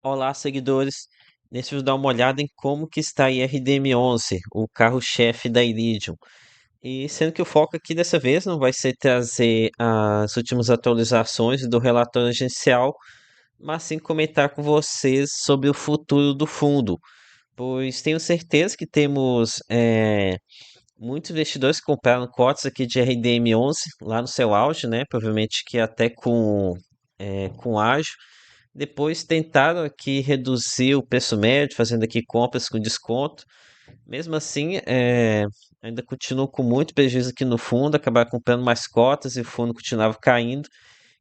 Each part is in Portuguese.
Olá, seguidores. Nesse vídeo dar uma olhada em como que está a IRDM11, o carro-chefe da Iridium. E sendo que o foco aqui dessa vez não vai ser trazer as últimas atualizações do relatório agencial, mas sim comentar com vocês sobre o futuro do fundo, pois tenho certeza que temos muitos investidores que compraram cotas aqui de RDM11 lá no seu auge, né? Provavelmente que até com ágio. Depois tentaram aqui reduzir o preço médio, fazendo aqui compras com desconto. Mesmo assim, ainda continuam com muito prejuízo aqui no fundo, acabaram comprando mais cotas e o fundo continuava caindo.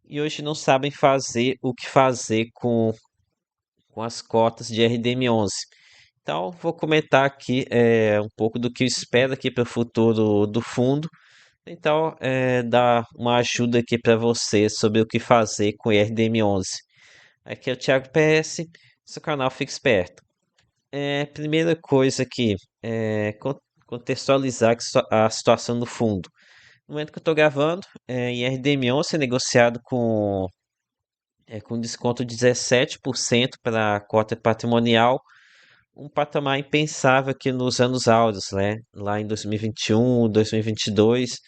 E hoje não sabem fazer o que fazer com as cotas de RDM11. Então, vou comentar aqui um pouco do que eu espero aqui para o futuro do fundo. Então, dar uma ajuda aqui para vocês sobre o que fazer com o RDM11. Aqui é o Thiago PS, seu canal Fique Esperto. Primeira coisa aqui, contextualizar a situação do fundo. No momento que eu estou gravando, IRDM11 é negociado com desconto de 17% para a cota patrimonial, um patamar impensável aqui nos anos áureos, né? Lá em 2021, 2022,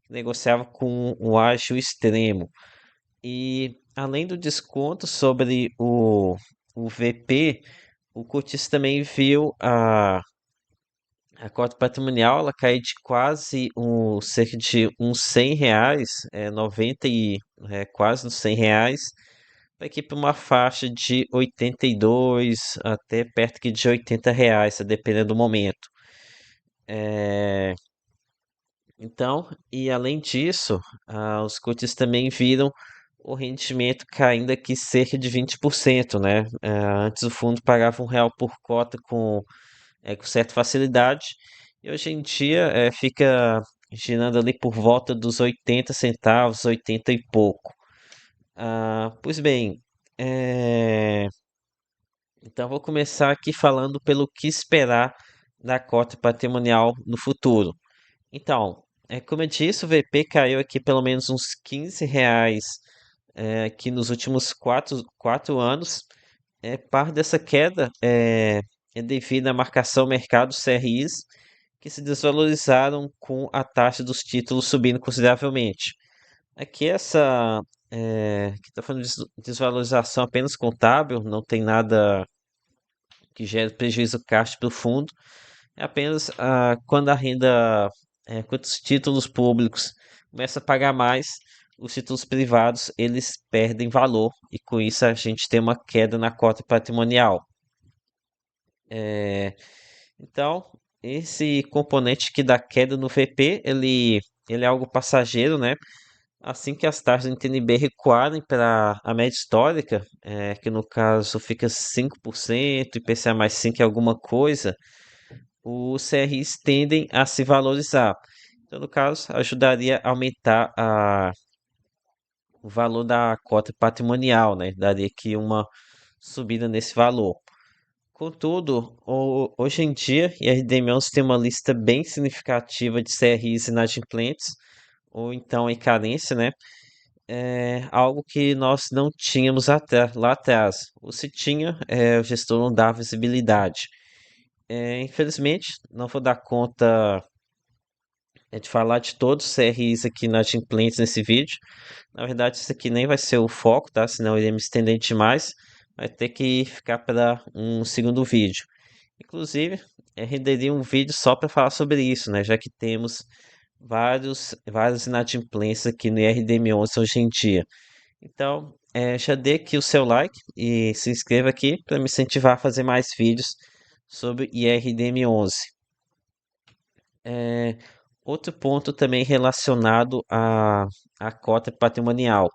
negociava com um ágio extremo. E além do desconto sobre o VP, o cotista também viu a cota patrimonial ela cair de quase cerca de uns R$ 100, 90 quase nos R$ 100, aqui para uma faixa de 82 até perto aqui de R$ 80, dependendo do momento. É, então, e além disso, os cotistas também viram o rendimento caindo aqui cerca de 20%, né? Antes o fundo pagava R$ 1 por cota com certa facilidade, e hoje em dia fica girando ali por volta dos 80 centavos, 80 e pouco. Pois bem, então vou começar aqui falando pelo que esperar da cota patrimonial no futuro. Então, como eu disse, o VP caiu aqui pelo menos uns R$ 15 aqui nos últimos quatro anos. Parte dessa queda é devido à marcação mercado CRIs, que se desvalorizaram com a taxa dos títulos subindo consideravelmente. Aqui que está falando de desvalorização apenas contábil, não tem nada que gere prejuízo caixa para o fundo. É apenas quando os títulos públicos começam a pagar mais, os títulos privados eles perdem valor e com isso a gente tem uma queda na cota patrimonial. É, então, esse componente que dá queda no VP, ele é algo passageiro, né? Assim que as taxas do NTNB recuarem para a média histórica, que no caso fica 5%, IPCA mais 5 é alguma coisa, os CRIs tendem a se valorizar. Então, no caso, ajudaria a aumentar o valor da cota patrimonial, né? Daria aqui uma subida nesse valor. Contudo, hoje em dia, IRD-11 tem uma lista bem significativa de CRIs inadimplentes, ou então em carência, né? Algo que nós não tínhamos lá atrás. Ou se tinha, o gestor não dá visibilidade. Infelizmente, não vou dar conta de falar de todos os CRIs aqui inadimplentes nesse vídeo. Na verdade, isso aqui nem vai ser o foco, tá? Senão eu iria me estender demais. Vai ter que ficar para um segundo vídeo. Inclusive, renderia um vídeo só para falar sobre isso, né? Já que temos vários inadimplências aqui no IRDM11 hoje em dia. Então, já dê aqui o seu like e se inscreva aqui para me incentivar a fazer mais vídeos sobre IRDM11. É, outro ponto também relacionado à cota patrimonial.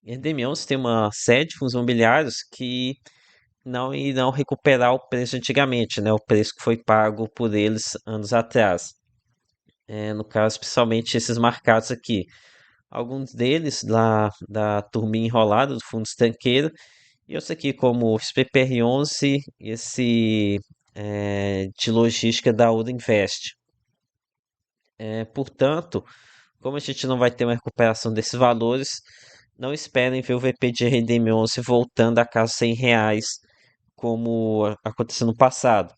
IRDM11 tem uma série de fundos imobiliários que não irão recuperar o preço de antigamente, né? O preço que foi pago por eles anos atrás. No caso, principalmente esses marcados aqui. Alguns deles lá da turminha enrolada do fundo estanqueiro, e outros aqui como o XPPR11 e esse de logística da Uda Invest. Portanto, como a gente não vai ter uma recuperação desses valores, Não esperem ver o VP de RDM11 voltando a casa R$ 100, como aconteceu no passado.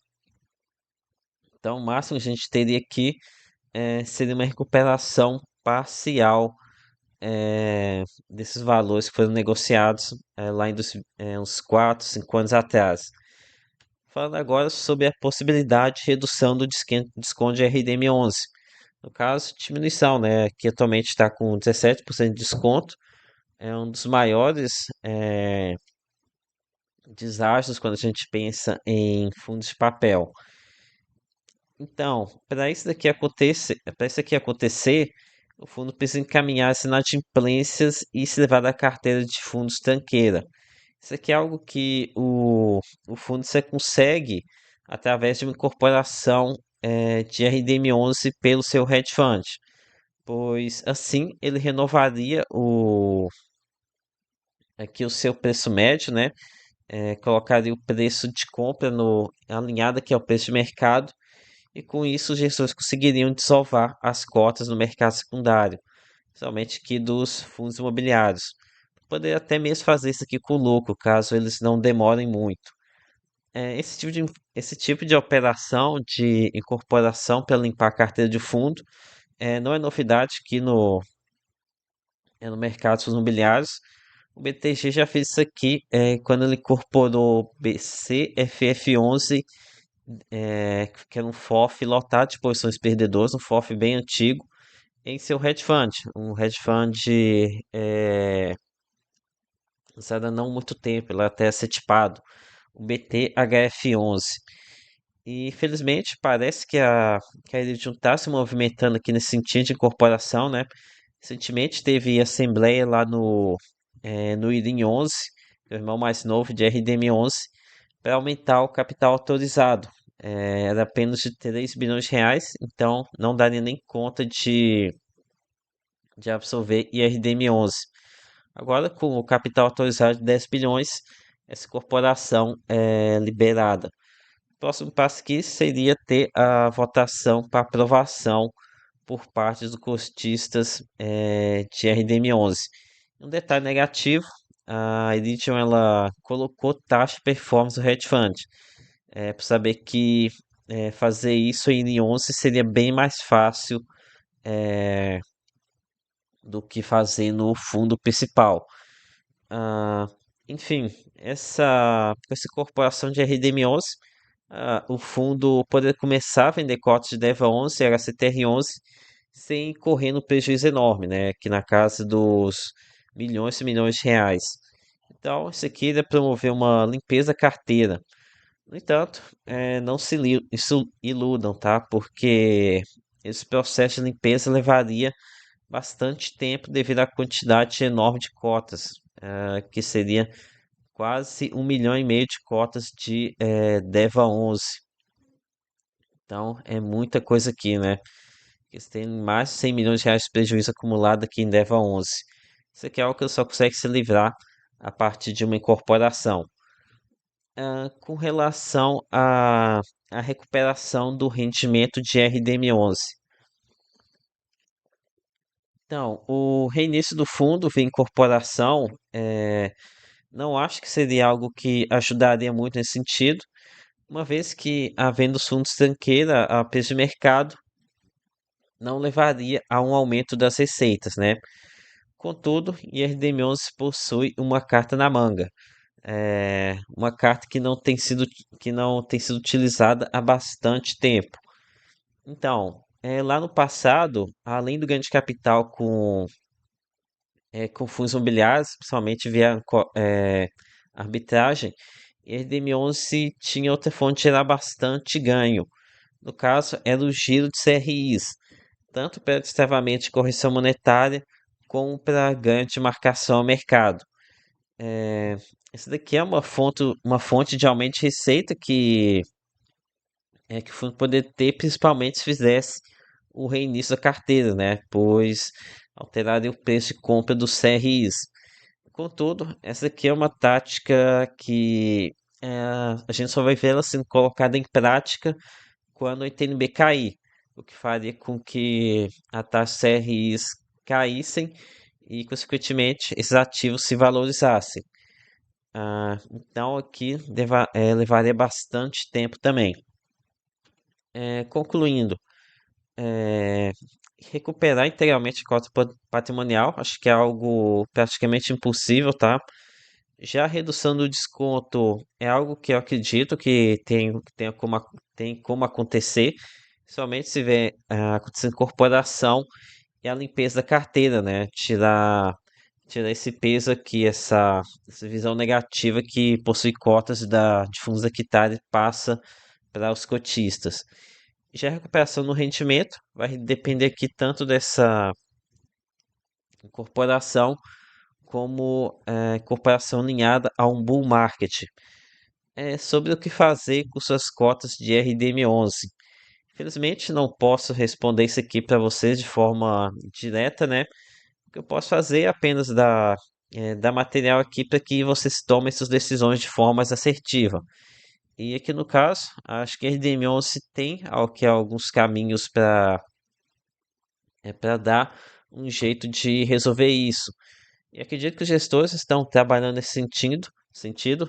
Então, o máximo que a gente teria aqui seria uma recuperação parcial desses valores que foram negociados lá uns 4, 5 anos atrás. Falando agora sobre a possibilidade de redução do desconto de RDM11. No caso, diminuição, né? Que atualmente está com 17% de desconto. É um dos maiores deságios quando a gente pensa em fundos de papel. Então, para isso aqui acontecer, o fundo precisa encaminhar as inadimplências e se levar da carteira de fundos tranqueira. Isso aqui é algo que o fundo você consegue através de uma incorporação de RDM11 pelo seu hedge fund, pois assim ele renovaria aqui o seu preço médio, né? Colocaria o preço de compra no alinhado aqui ao preço de mercado e com isso os gestores conseguiriam desovar as cotas no mercado secundário, somente aqui dos fundos imobiliários. Poder até mesmo fazer isso aqui com o lucro, caso eles não demorem muito. Esse tipo de operação de incorporação para limpar a carteira de fundo não é novidade aqui no mercado dos fundos imobiliários. O BTG já fez isso aqui quando ele incorporou o BCFF11, que era um FOF lotado de posições perdedoras, um FOF bem antigo, em seu hedge fund. Um hedge fund usado há não muito tempo, ele até ser tipado, o BTHF11. E felizmente parece que a Iridium está se movimentando aqui nesse sentido de incorporação, né? Recentemente teve assembleia lá no IRIM 11, o irmão mais novo de RDM 11, para aumentar o capital autorizado. Era apenas de R$ 3 bilhões, então não daria nem conta de absorver IRDM 11. Agora, com o capital autorizado de 10 bilhões, essa corporação é liberada. O próximo passo aqui seria ter a votação para aprovação por parte dos costistas de RDM11. Um detalhe negativo, a Iridium ela colocou taxa de performance do hedge fund. Para saber que fazer isso em 11 seria bem mais fácil do que fazer no fundo principal. Ah, enfim, com essa incorporação de RDM11, o fundo poder começar a vender cotas de DEVA 11 e HCTR 11 sem correr no prejuízo enorme, né? Aqui na casa dos milhões e milhões de reais. Então, isso aqui é promover uma limpeza carteira. No entanto, não isso iludam, tá? Porque esse processo de limpeza levaria bastante tempo devido à quantidade enorme de cotas, que seria quase 1,5 milhão de cotas de DEVA 11. Então é muita coisa aqui, né? Eles têm mais de 100 milhões de reais de prejuízo acumulado aqui em DEVA 11. Isso aqui é algo que só consegue se livrar a partir de uma incorporação. Com relação à recuperação do rendimento de RDM11. Então, o reinício do fundo via incorporação, não acho que seria algo que ajudaria muito nesse sentido, uma vez que, havendo os fundos tranqueira a preço de mercado, não levaria a um aumento das receitas, né? Contudo, IRDM11 possui uma carta na manga, uma carta que não tem sido utilizada há bastante tempo. Então, lá no passado, além do ganho de capital com fundos imobiliários, principalmente via arbitragem, RDM11 tinha outra fonte de gerar bastante ganho. No caso, era o giro de CRIs, tanto para destravamento de correção monetária, como para ganho de marcação ao mercado. É, Essa daqui é uma fonte de aumento de receita que o fundo poderia ter, principalmente se fizesse o reinício da carteira, né? Pois alteraria o preço de compra dos CRIs. Contudo, essa aqui é uma tática que a gente só vai ver ela sendo colocada em prática quando o ITNB cair, o que faria com que a taxa CRIs caíssem e, consequentemente, esses ativos se valorizassem. Então, aqui levaria bastante tempo também. Concluindo, é, recuperar integralmente a cota patrimonial, acho que é algo praticamente impossível, tá? Já a redução do desconto é algo que eu acredito que tem como acontecer, somente se tiver acontecendo incorporação e a limpeza da carteira, né? Tirar esse peso aqui, essa visão negativa que possui cotas de fundos da Quitare passa para os cotistas. Já a recuperação no rendimento vai depender aqui tanto dessa incorporação como incorporação alinhada a um bull market. Sobre o que fazer com suas cotas de RDM11. Infelizmente, não posso responder isso aqui para vocês de forma direta, né? O que eu posso fazer é apenas dar material aqui para que vocês tomem suas decisões de forma mais assertiva. E aqui no caso, acho que a RDM11 tem alguns caminhos para dar um jeito de resolver isso. E acredito que os gestores estão trabalhando nesse sentido.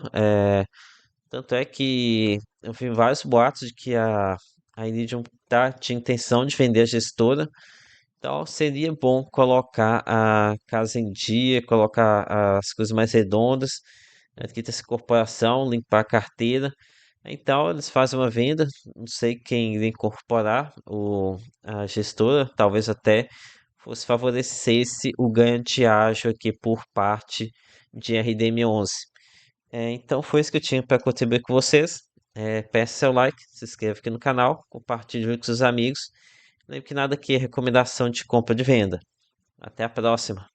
Tanto é que eu vi vários boatos de que a Iridium tinha intenção de vender a gestora. Então seria bom colocar a casa em dia, colocar as coisas mais redondas, aqui essa corporação, limpar a carteira. Então eles fazem uma venda, não sei quem iria incorporar a gestora, talvez até fosse favorecesse o ganho de ágio aqui por parte de RDM11. Então foi isso que eu tinha para contribuir com vocês. Peça seu like, se inscreva aqui no canal, compartilhe com seus amigos. Lembre que nada aqui é recomendação de compra de venda. Até a próxima.